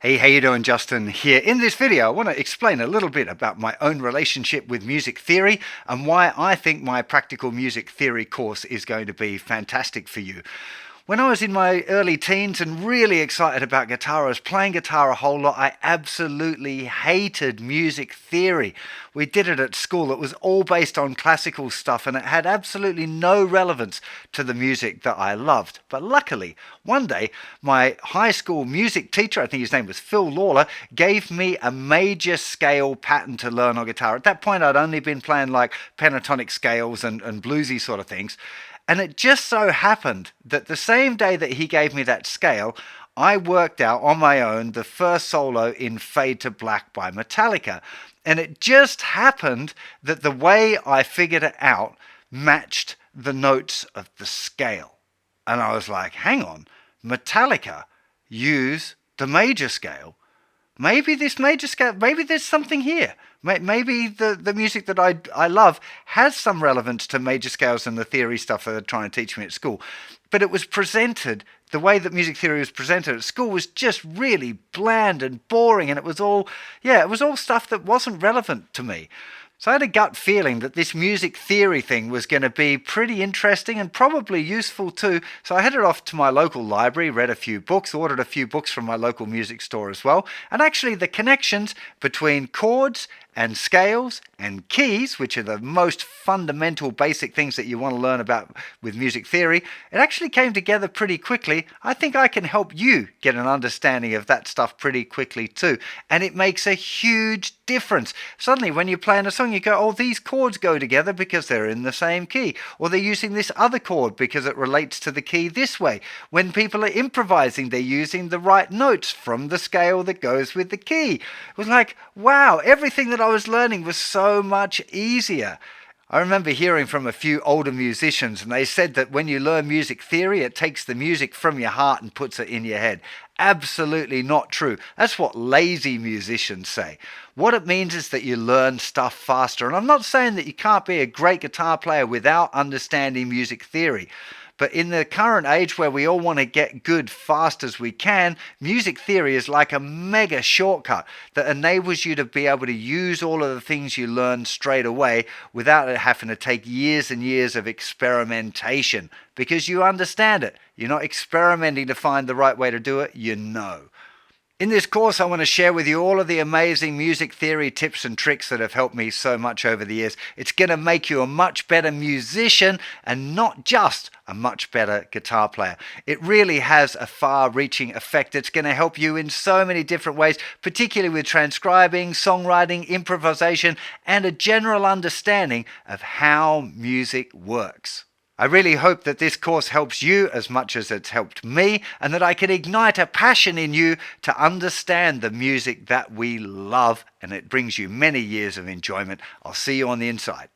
Hey, how you doing? Justin here. In this video, I want to explain a little bit about my own relationship with music theory and why I think my practical music theory course is going to be fantastic for you. When I was in my early teens and really excited about guitar, I was playing guitar a whole lot. I absolutely hated music theory. We did it at school. It was all based on classical stuff and it had absolutely no relevance to the music that I loved. But luckily, one day, my high school music teacher, I think his name was Phil Lawler, gave me a major scale pattern to learn on guitar. At that point, I'd only been playing like pentatonic scales and bluesy sort of things. And it just so happened that the same day that he gave me that scale, I worked out on my own the first solo in Fade to Black by Metallica. And it just happened that the way I figured it out matched the notes of the scale. And I was like, hang on, Metallica use the major scale. Maybe this major scale, maybe there's something here. Maybe the music that I love has some relevance to major scales and the theory stuff that they're trying to teach me at school. But it was presented, the way that music theory was presented at school was just really bland and boring. And it was all stuff that wasn't relevant to me. So I had a gut feeling that this music theory thing was going to be pretty interesting and probably useful too. So I headed off to my local library, read a few books, ordered a few books from my local music store as well. And actually the connections between chords and scales and keys, which are the most fundamental basic things that you want to learn about with music theory, it actually came together pretty quickly. I think I can help you get an understanding of that stuff pretty quickly too. And it makes a huge difference. Suddenly when you're playing a song, you go, oh, these chords go together because they're in the same key. Or they're using this other chord because it relates to the key this way. When people are improvising, they're using the right notes from the scale that goes with the key. It was like, wow, everything that I was learning was so much easier. I remember hearing from a few older musicians and they said that when you learn music theory, it takes the music from your heart and puts it in your head. Absolutely not true. That's what lazy musicians say. What it means is that you learn stuff faster. And I'm not saying that you can't be a great guitar player without understanding music theory. But in the current age where we all want to get good fast as we can, music theory is like a mega shortcut that enables you to be able to use all of the things you learn straight away without it having to take years and years of experimentation because you understand it. You're not experimenting to find the right way to do it, you know. In this course, I want to share with you all of the amazing music theory tips and tricks that have helped me so much over the years. It's going to make you a much better musician and not just a much better guitar player. It really has a far-reaching effect. It's going to help you in so many different ways, particularly with transcribing, songwriting, improvisation, and a general understanding of how music works. I really hope that this course helps you as much as it's helped me and that I can ignite a passion in you to understand the music that we love and it brings you many years of enjoyment. I'll see you on the inside.